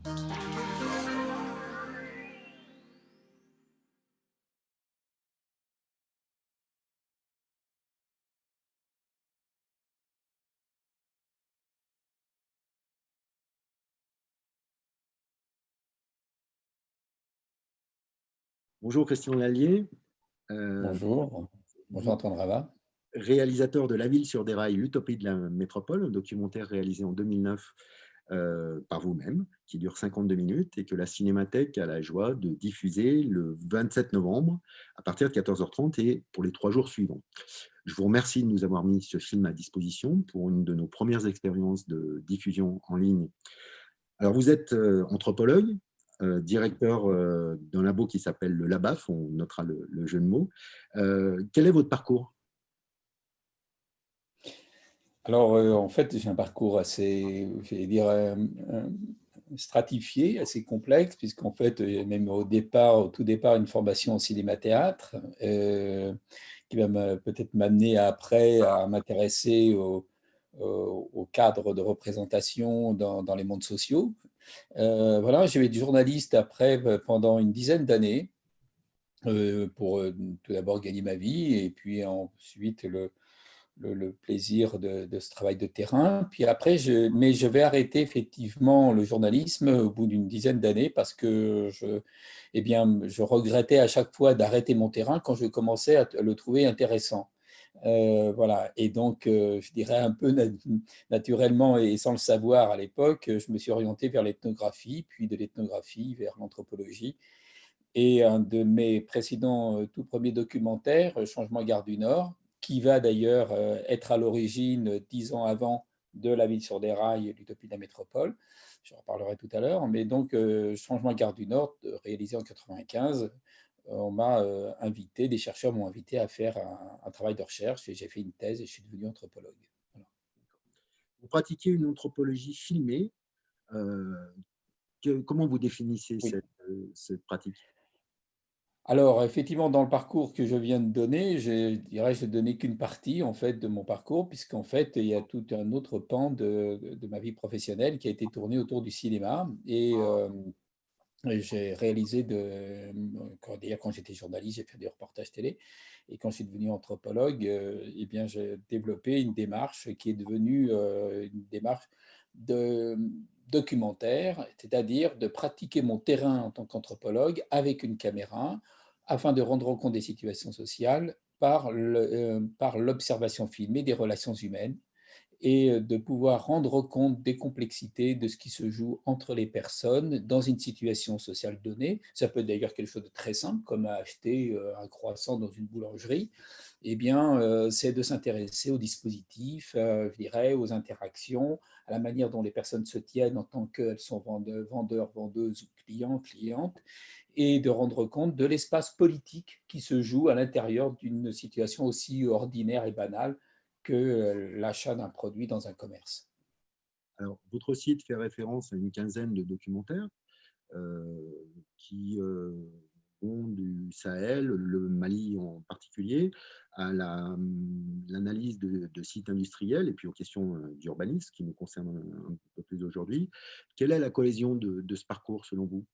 Bonjour Christian Lallier, euh, Bonjour, bonjour vous- Antoine Rava. réalisateur de La ville sur des rails, l'utopie de la métropole, un documentaire réalisé en 2009 par vous-même, qui dure 52 minutes et que la Cinémathèque a la joie de diffuser le 27 novembre à partir de 14h30 et pour les 3 jours suivants. Je vous remercie de nous avoir mis ce film à disposition pour une de nos premières expériences de diffusion en ligne. Alors, vous êtes anthropologue, directeur d'un labo qui s'appelle le LABAF, on notera le jeu de mots. Quel est votre parcours? Alors, en fait, j'ai un parcours assez, je vais dire, stratifié, assez complexe, puisqu'en fait, même au départ, au tout départ, une formation au cinéma-théâtre, qui va peut-être m'amener après à m'intéresser au cadre de représentation dans les mondes sociaux. Voilà, j'ai été journaliste après pendant une dizaine d'années, pour tout d'abord gagner ma vie, et puis ensuite le plaisir de ce travail de terrain. Puis après, mais je vais arrêter effectivement le journalisme au bout d'une dizaine d'années parce que eh bien, je regrettais à chaque fois d'arrêter mon terrain quand je commençais à le trouver intéressant. Voilà. Et donc, je dirais un peu naturellement et sans le savoir à l'époque, je me suis orienté vers l'ethnographie, puis de l'ethnographie vers l'anthropologie. Et un de mes précédents, tout premiers documentaires, Changement Gare du Nord, qui va d'ailleurs être à l'origine, 10 ans avant, de La ville sur des rails, l'utopie de la métropole. J'en reparlerai tout à l'heure. Mais donc, Changement Gare du Nord, réalisé en 95, on m'a invité, des chercheurs m'ont invité à faire un travail de recherche et j'ai fait une thèse et je suis devenu anthropologue. Voilà. Vous pratiquez une anthropologie filmée. euh, Comment vous définissez Oui. cette pratique? Alors, effectivement, dans le parcours que je viens de donner, je dirais, je n'ai donné qu'une partie en fait de mon parcours, puisqu'en fait, il y a tout un autre pan de ma vie professionnelle qui a été tourné autour du cinéma. Et j'ai réalisé quand j'étais journaliste, j'ai fait des reportages télé. Et quand je suis devenu anthropologue, eh bien, j'ai développé une démarche qui est devenue une démarche de documentaire, c'est-à-dire de pratiquer mon terrain en tant qu'anthropologue avec une caméra afin de rendre compte des situations sociales par l'observation filmée des relations humaines et de pouvoir rendre compte des complexités de ce qui se joue entre les personnes dans une situation sociale donnée. Ça peut être d'ailleurs quelque chose de très simple, comme acheter un croissant dans une boulangerie. Eh bien, c'est de s'intéresser aux dispositifs, je dirais, aux interactions, à la manière dont les personnes se tiennent en tant qu'elles sont vendeurs, vendeuses ou clients, clientes, et de rendre compte de l'espace politique qui se joue à l'intérieur d'une situation aussi ordinaire et banale que l'achat d'un produit dans un commerce. Alors, votre site fait référence à une quinzaine de documentaires euh, qui vont du Sahel, le Mali en particulier, à l'analyse de sites industriels et puis aux questions d'urbanisme qui nous concernent un peu plus aujourd'hui. Quelle est la cohésion de ce parcours selon vous?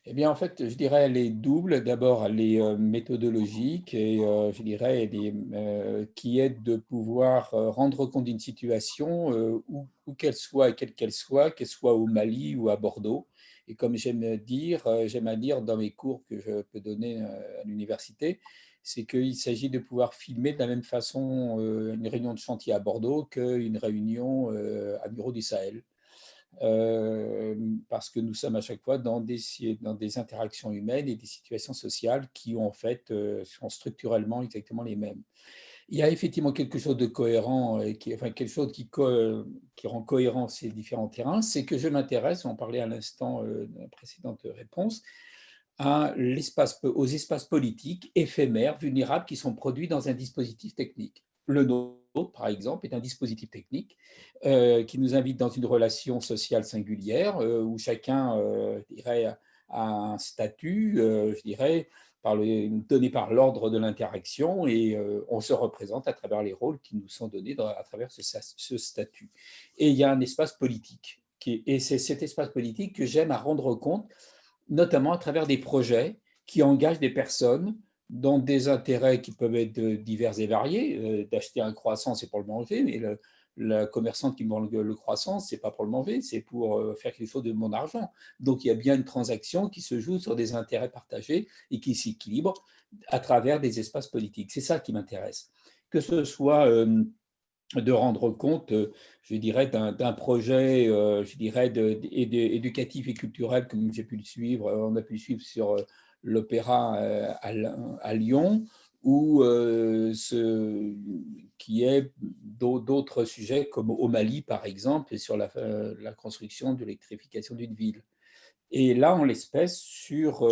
Eh bien, en fait, je dirais elle est double. D'abord, elle est méthodologique et je dirais elle est, qui aide de pouvoir rendre compte d'une situation où qu'elle soit et quelle qu'elle soit au Mali ou à Bordeaux. Et comme j'aime à dire dans mes cours que je peux donner à l'université, c'est qu'il s'agit de pouvoir filmer de la même façon une réunion de chantier à Bordeaux qu'une réunion à Bureau du Sahel. Parce que nous sommes à chaque fois dans des interactions humaines et des situations sociales qui ont en fait sont structurellement exactement les mêmes. Il y a effectivement quelque chose de cohérent et enfin quelque chose qui rend cohérent ces différents terrains, c'est que je m'intéresse, on parlait à l'instant dans la précédente réponse, aux espaces politiques éphémères, vulnérables, qui sont produits dans un dispositif technique. Le nôtre, par exemple, est un dispositif technique qui nous invite dans une relation sociale singulière où chacun, je dirais, a un statut, je dirais, donné par l'ordre de l'interaction et on se représente à travers les rôles qui nous sont donnés à travers ce statut. Et il y a un espace politique Et c'est cet espace politique que j'aime à rendre compte, notamment à travers des projets qui engagent des personnes dans des intérêts qui peuvent être divers et variés. D'acheter un croissant, c'est pour le manger, mais la commerçante qui me vend le croissant, c'est pas pour le manger, c'est pour faire quelque chose de mon argent. Donc il y a bien une transaction qui se joue sur des intérêts partagés et qui s'équilibre à travers des espaces politiques. C'est ça qui m'intéresse. Que ce soit de rendre compte, je dirais, d'un projet, je dirais, éducatif et culturel comme j'ai pu le suivre, on a pu le suivre sur l'opéra à Lyon, ou qui est d'autres sujets comme au Mali, par exemple, et sur la construction de l'électrification d'une ville. Et là, en l'espèce, sur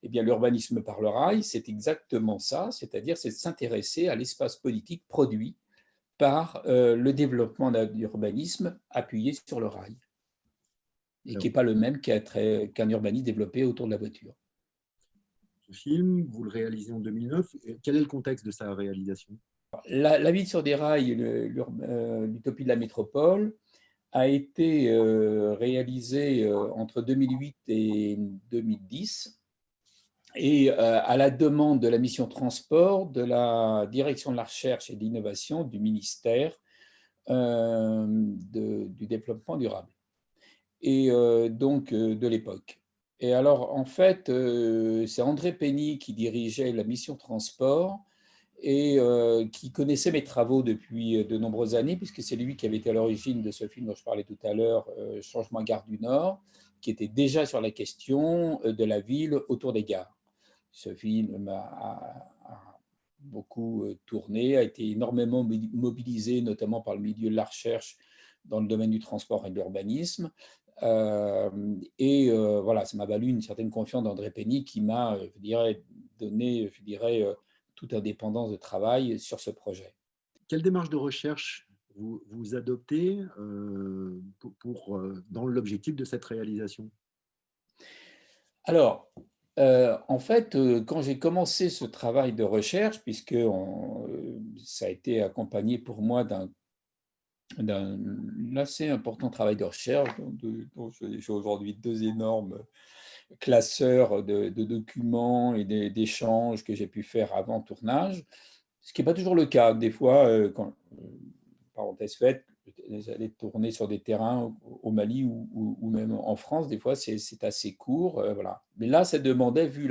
eh bien, l'urbanisme par le rail, c'est exactement ça, c'est-à-dire c'est de s'intéresser à l'espace politique produit par le développement d'un urbanisme appuyé sur le rail, et qui Alors, n'est pas le même qu'un urbanisme développé autour de la voiture. ce film, vous le réalisez en 2009. Quel est le contexte de sa réalisation? La ville sur des rails, l'utopie de la métropole, a été réalisée entre 2008 et 2010, et à la demande de la mission transport de la direction de la recherche et de l'innovation du ministère du développement durable, et donc de l'époque. Et alors, en fait, c'est André Penny qui dirigeait la mission transport et qui connaissait mes travaux depuis de nombreuses années, puisque c'est lui qui avait été à l'origine de ce film dont je parlais tout à l'heure, Changement Gare du Nord, qui était déjà sur la question de la ville autour des gares. Ce film a beaucoup tourné, a été énormément mobilisé, notamment par le milieu de la recherche dans le domaine du transport et de l'urbanisme. Voilà, ça m'a valu une certaine confiance d'André Penny qui m'a, je dirais, donné, je dirais, toute indépendance de travail sur ce projet. Quelle démarche de recherche vous adoptez dans l'objectif de cette réalisation? Alors, en fait, quand j'ai commencé ce travail de recherche, puisque ça a été accompagné pour moi d'un assez important travail de recherche, dont j'ai aujourd'hui deux énormes classeurs de documents et d'échanges que j'ai pu faire avant tournage, ce qui n'est pas toujours le cas. Des fois, parenthèse faite, j'allais tourner sur des terrains au Mali ou même en France, des fois c'est assez court. Voilà. Mais là, ça demandait, vu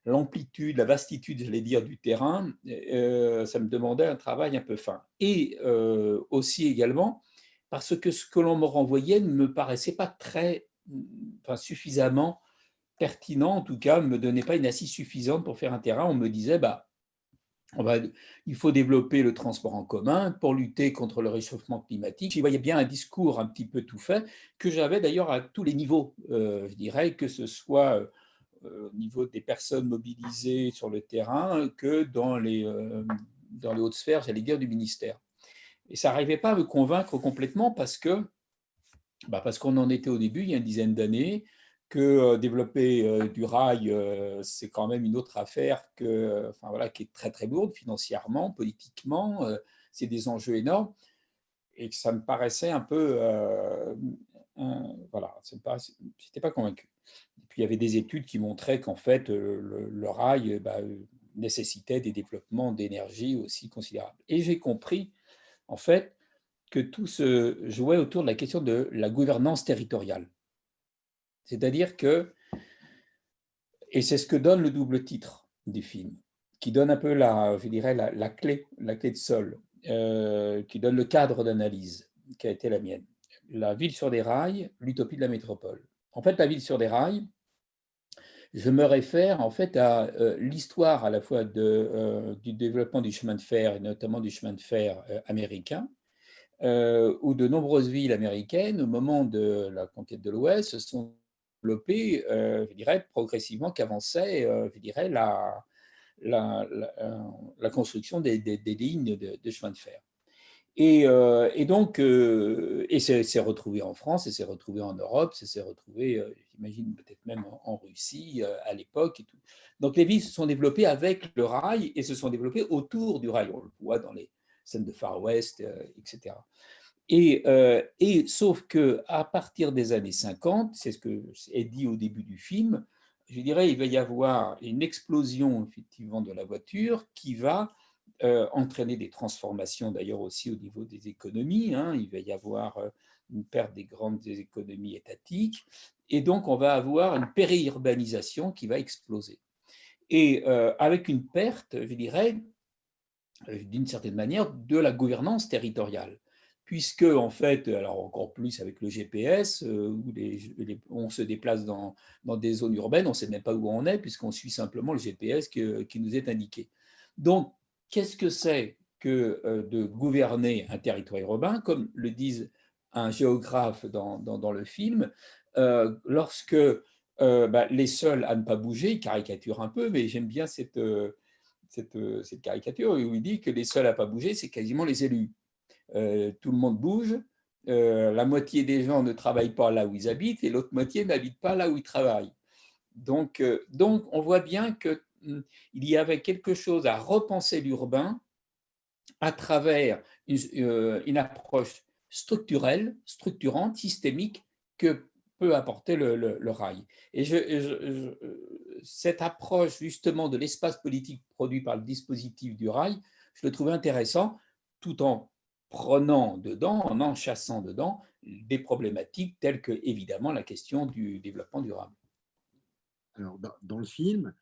l'amplitude, la vastitude, j'allais dire, du terrain, ça me demandait un travail un peu fin. Et aussi également, parce que ce que l'on me renvoyait ne me paraissait pas enfin, suffisamment pertinent, en tout cas, ne me donnait pas une assise suffisante pour faire un terrain. On me disait, bah, il faut développer le transport en commun pour lutter contre le réchauffement climatique. J'y voyais bien un discours un petit peu tout fait, que j'avais d'ailleurs à tous les niveaux, je dirais, que ce soit au niveau des personnes mobilisées sur le terrain que dans les hautes sphères, j'allais dire, du ministère. Et ça n'arrivait pas à me convaincre complètement parce qu'on en était au début, il y a une dizaine d'années, que développer du rail, c'est quand même une autre affaire enfin, voilà, qui est très très lourde financièrement, politiquement, c'est des enjeux énormes, et que ça me paraissait un peu, voilà, je n'étais pas convaincu. Et puis il y avait des études qui montraient qu'en fait le rail nécessitait des développements d'énergie aussi considérables. Et j'ai compris en fait que tout se jouait autour de la question de la gouvernance territoriale. C'est-à-dire que, et c'est ce que donne le double titre du film, qui donne un peu je dirais, la clé de sol, qui donne le cadre d'analyse qui a été la mienne. La ville sur des rails, l'utopie de la métropole. En fait, la ville sur des rails, je me réfère en fait à l'histoire à la fois du développement du chemin de fer, et notamment du chemin de fer américain, où de nombreuses villes américaines, au moment de la conquête de l'Ouest, se sont développées, je dirais, progressivement, qu'avançait, je dirais, la construction des lignes de chemin de fer. Et donc, c'est retrouvé en France, et c'est retrouvé en Europe, c'est retrouvé, j'imagine, peut-être même en Russie à l'époque. Et tout. Donc, les villes se sont développées avec le rail et se sont développées autour du rail. On le voit dans les scènes de Far West, etc. Et sauf qu'à partir des années 50, c'est ce que est dit au début du film, je dirais il va y avoir une explosion effectivement de la voiture qui va entraîner des transformations d'ailleurs aussi au niveau des économies, hein. Il va y avoir une perte des grandes économies étatiques et donc on va avoir une périurbanisation qui va exploser. Et avec une perte, je dirais, d'une certaine manière, de la gouvernance territoriale. Puisque, en fait, alors encore plus avec le GPS, où on se déplace dans des zones urbaines, on ne sait même pas où on est, puisqu'on suit simplement le GPS qui nous est indiqué. Donc, qu'est-ce que c'est que de gouverner un territoire urbain, comme le disent un géographe dans le film, lorsque les seuls à ne pas bouger, il caricature un peu, mais j'aime bien cette caricature où il dit que les seuls à ne pas bouger, c'est quasiment les élus. Tout le monde bouge, la moitié des gens ne travaillent pas là où ils habitent et l'autre moitié n'habite pas là où ils travaillent. Donc on voit bien qu'il y avait quelque chose à repenser l'urbain à travers une approche structurelle, structurante, systémique que peut apporter le rail. Et cette approche justement de l'espace politique produit par le dispositif du rail, je le trouve intéressant tout en prenant dedans, en enchâssant dedans des problématiques telles que évidemment la question du développement durable. Alors, dans le film,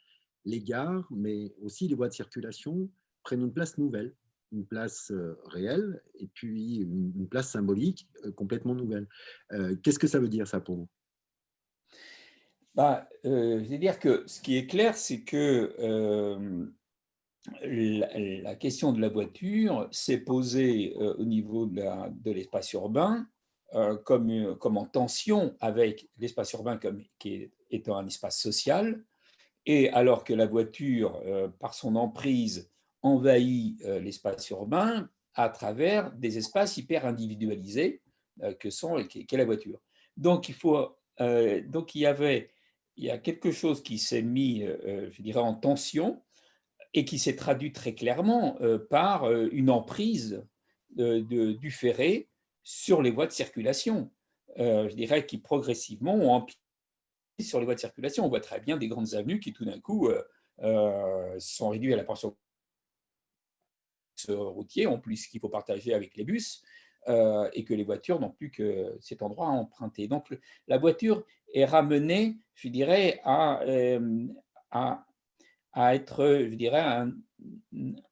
les gares, mais aussi les voies de circulation, prennent une place nouvelle, une place réelle, et puis une place symbolique complètement nouvelle. Qu'est-ce que ça veut dire, ça, pour vous? Je vais dire que ce qui est clair, c'est que la question de la voiture s'est posée au niveau de l'espace urbain comme en tension avec l'espace urbain étant un espace social, et alors que la voiture, par son emprise, envahit l'espace urbain à travers des espaces hyper individualisés qu'est la voiture. Donc il y a quelque chose qui s'est mis, je dirais, en tension et qui s'est traduit très clairement par une emprise du ferré sur les voies de circulation. Je dirais qui progressivement ont empiré sur les voies de circulation. On voit très bien des grandes avenues qui tout d'un coup sont réduites à la portion routier, en plus qu'il faut partager avec les bus, et que les voitures n'ont plus que cet endroit à emprunter. Donc la voiture est ramenée, je dirais, à, à être, je dirais,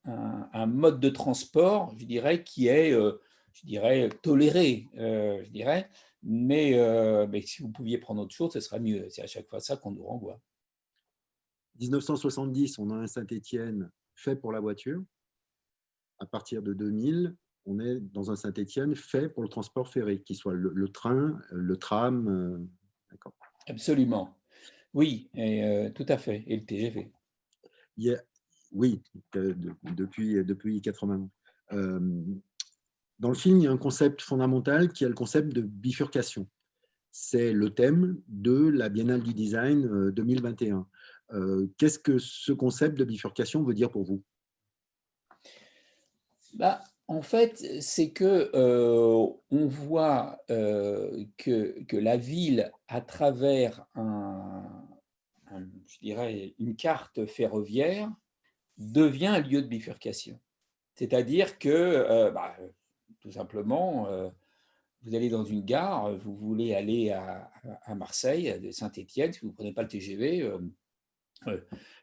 un mode de transport, je dirais, qui est, je dirais, toléré, je dirais, mais si vous pouviez prendre autre chose, ce serait mieux. C'est à chaque fois ça qu'on nous renvoie. 1970, on a un Saint-Étienne fait pour la voiture. À partir de 2000, on est dans un Saint-Étienne fait pour le transport ferré, qu'il soit le train, le tram. D'accord. Absolument. Oui, et, tout à fait. Et le TGV. Il y a, oui, depuis 80 ans. Dans le film, il y a un concept fondamental qui est le concept de bifurcation. C'est le thème de la Biennale du Design 2021. Qu'est-ce que ce concept de bifurcation veut dire pour vous? En fait, c'est que on voit que la ville, à travers je dirais, une carte ferroviaire, devient un lieu de bifurcation. C'est-à-dire que, tout simplement, vous allez dans une gare, vous voulez aller à Marseille, à Saint-Étienne, si vous ne prenez pas le TGV,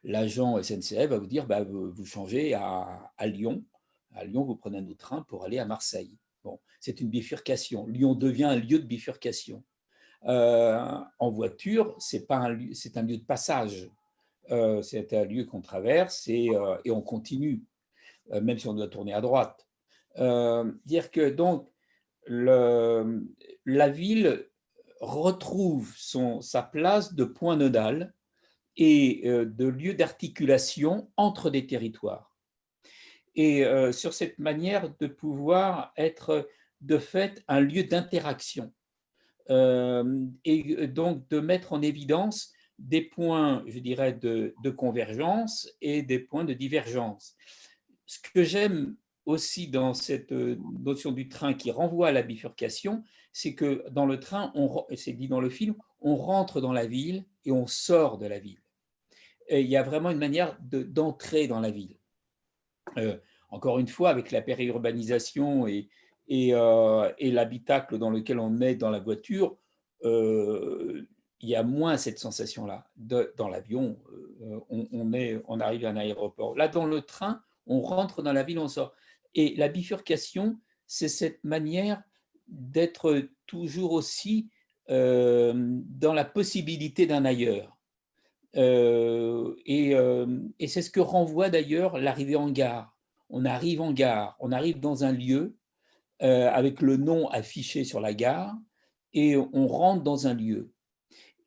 l'agent SNCF va vous dire vous changez à Lyon. À Lyon, vous prenez un autre train pour aller à Marseille. Bon, c'est une bifurcation. Lyon devient un lieu de bifurcation. En voiture, c'est un lieu de passage. C'est un lieu qu'on traverse et on continue, même si on doit tourner à droite. Dire que donc la ville retrouve sa place de point nodal et de lieu d'articulation entre des territoires. Et sur cette manière de pouvoir être de fait un lieu d'interaction. Et donc de mettre en évidence des points, je dirais, de convergence et des points de divergence. Ce que j'aime aussi dans cette notion du train qui renvoie à la bifurcation, c'est que dans le train, c'est dit dans le film, on rentre dans la ville et on sort de la ville. Et il y a vraiment une manière d'entrer dans la ville. Euh, Encore une fois, avec la périurbanisation et l'habitacle dans lequel on est dans la voiture, il y a moins cette sensation-là. Dans l'avion, on arrive à un aéroport. Là, dans le train, on rentre dans la ville, on sort. Et la bifurcation, c'est cette manière d'être toujours aussi dans la possibilité d'un ailleurs. Et c'est ce que renvoie d'ailleurs l'arrivée en gare. On arrive en gare, on arrive dans un lieu avec le nom affiché sur la gare et on rentre dans un lieu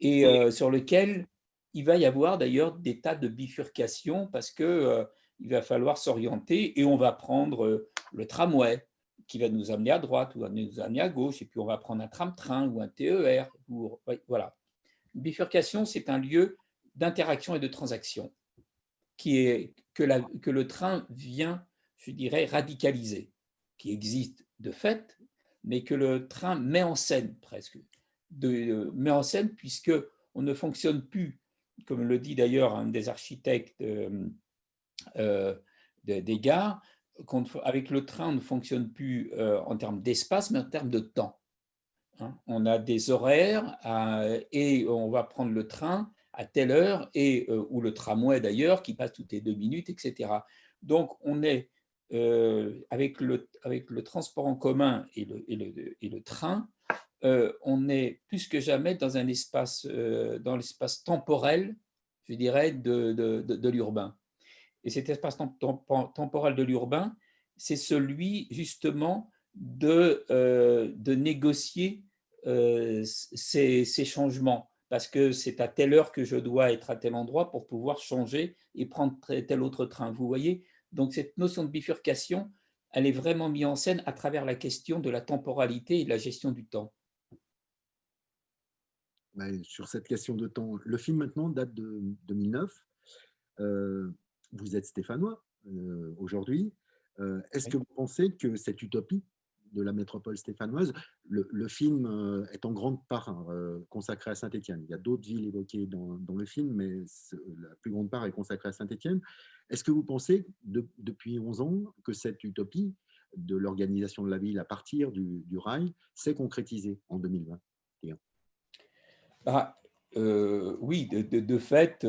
et sur lequel il va y avoir d'ailleurs des tas de bifurcations parce que il va falloir s'orienter et on va prendre le tramway qui va nous amener à droite ou nous amener à gauche et puis on va prendre un tram-train ou un TER. Voilà. Une bifurcation, c'est un lieu d'interaction et de transaction que le train vient, je dirais, radicaliser, qui existe de fait, mais que le train met en scène presque. Met en scène puisque on ne fonctionne plus, comme le dit d'ailleurs un des architectes des gares, avec le train, on ne fonctionne plus en termes d'espace, mais en termes de temps. On a des horaires et on va prendre le train à telle heure ou le tramway d'ailleurs qui passe toutes les 2 minutes, etc. Donc on est avec le transport en commun et le train, on est plus que jamais dans un espace, dans l'espace temporel, je dirais, de l'urbain. Et cet espace temporel de l'urbain, c'est celui justement de négocier ces changements, parce que c'est à telle heure que je dois être à tel endroit pour pouvoir changer et prendre tel autre train. Vous voyez? Donc cette notion de bifurcation, elle est vraiment mise en scène à travers la question de la temporalité et de la gestion du temps. Sur cette question de temps, le film maintenant date de 2009. Vous êtes stéphanois aujourd'hui. Est-ce que Oui. vous pensez que cette utopie de la métropole stéphanoise, le film est en grande part consacré à Saint-Étienne. Il y a d'autres villes évoquées dans le film, mais la plus grande part est consacrée à Saint-Étienne. Est-ce que vous pensez, depuis 11 ans, que cette utopie de l'organisation de la ville à partir du rail s'est concrétisée en 2021? Ah, oui, de fait,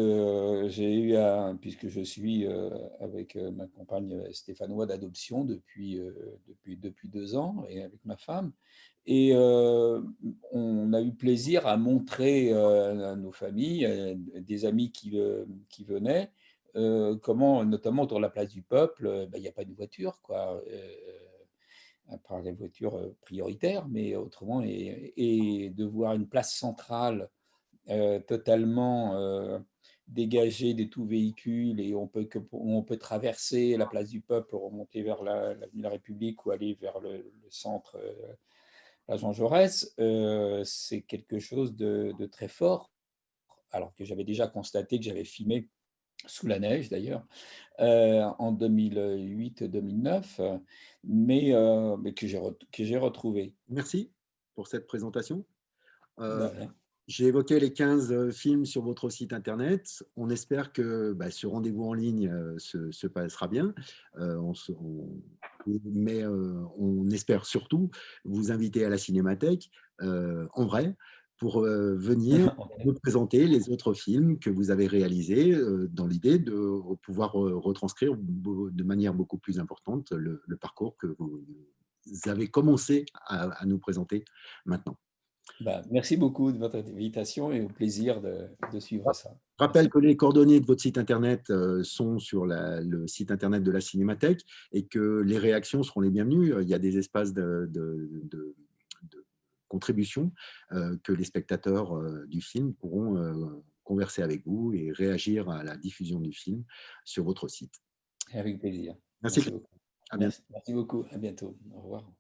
j'ai eu puisque je suis avec ma compagne stéphanoise d'adoption depuis 2 ans et avec ma femme. Et on a eu plaisir à montrer à nos familles, des amis qui venaient, comment, notamment autour de la place du Peuple, il n'y a pas de voiture, quoi. À part les voitures prioritaires, mais autrement, et de voir une place centrale totalement dégagé de tout véhicule et on peut traverser la place du Peuple, remonter vers l'avenue de la République ou aller vers le centre, la Jean Jaurès, c'est quelque chose de très fort, alors que j'avais déjà constaté que j'avais filmé sous la neige d'ailleurs, en 2008-2009, mais que j'ai retrouvé. Merci pour cette présentation. De Euh, rien. J'ai évoqué les 15 films sur votre site internet. On espère que ce rendez-vous en ligne se passera bien. Mais on espère surtout vous inviter à la Cinémathèque en vrai pour venir vous présenter les autres films que vous avez réalisés dans l'idée de pouvoir retranscrire de manière beaucoup plus importante le parcours que vous avez commencé à nous présenter maintenant. Merci beaucoup de votre invitation et au plaisir de suivre ça. Je rappelle Merci. que les coordonnées de votre site internet sont sur le site internet de la Cinémathèque et que les réactions seront les bienvenues. Il y a des espaces de contribution que les spectateurs du film pourront converser avec vous et réagir à la diffusion du film sur votre site. Avec plaisir. Merci. Merci beaucoup. À bientôt. Merci beaucoup. À bientôt. Au revoir.